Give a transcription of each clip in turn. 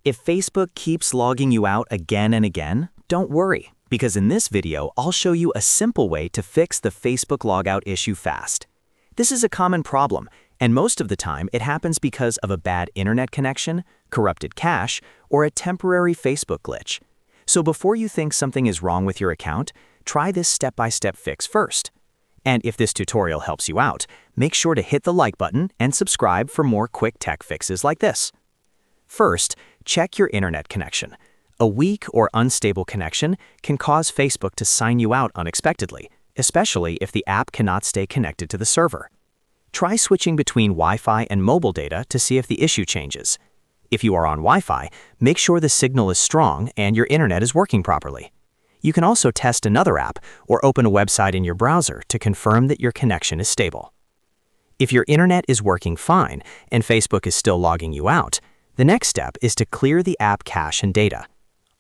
If Facebook keeps logging you out again and again, don't worry, because in this video, I'll show you a simple way to fix the Facebook logout issue fast. This is a common problem, and most of the time it happens because of a bad internet connection, corrupted cache, or a temporary Facebook glitch. So before you think something is wrong with your account, try this step-by-step fix first. And if this tutorial helps you out, make sure to hit the like button and subscribe for more quick tech fixes like this. First, check your internet connection. A weak or unstable connection can cause Facebook to sign you out unexpectedly, especially if the app cannot stay connected to the server. Try switching between Wi-Fi and mobile data to see if the issue changes. If you are on Wi-Fi, make sure the signal is strong and your internet is working properly. You can also test another app or open a website in your browser to confirm that your connection is stable. If your internet is working fine and Facebook is still logging you out, the next step is to clear the app cache and data.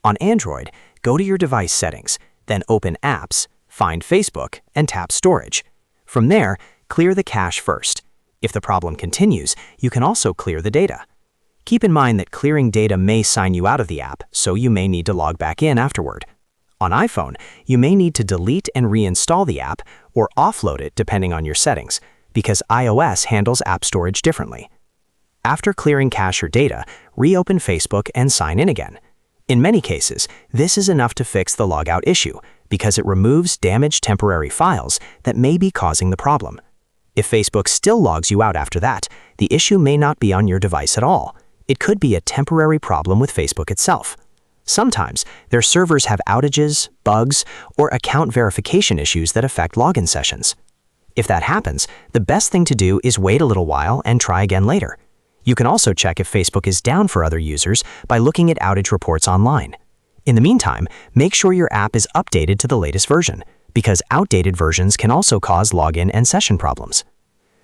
On Android, go to your device settings, then open Apps, find Facebook, and tap Storage. From there, clear the cache first. If the problem continues, you can also clear the data. Keep in mind that clearing data may sign you out of the app, so you may need to log back in afterward. On iPhone, you may need to delete and reinstall the app or offload it depending on your settings, because iOS handles app storage differently. After clearing cache or data, reopen Facebook and sign in again. In many cases, this is enough to fix the logout issue because it removes damaged temporary files that may be causing the problem. If Facebook still logs you out after that, the issue may not be on your device at all. It could be a temporary problem with Facebook itself. Sometimes, their servers have outages, bugs, or account verification issues that affect login sessions. If that happens, the best thing to do is wait a little while and try again later. You can also check if Facebook is down for other users by looking at outage reports online. In the meantime, make sure your app is updated to the latest version, because outdated versions can also cause login and session problems.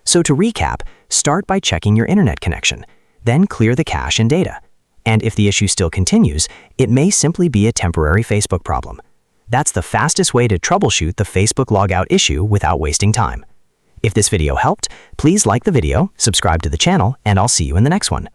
So to recap, start by checking your internet connection, then clear the cache and data. And if the issue still continues, it may simply be a temporary Facebook problem. That's the fastest way to troubleshoot the Facebook logout issue without wasting time. If this video helped, please like the video, subscribe to the channel, and I'll see you in the next one.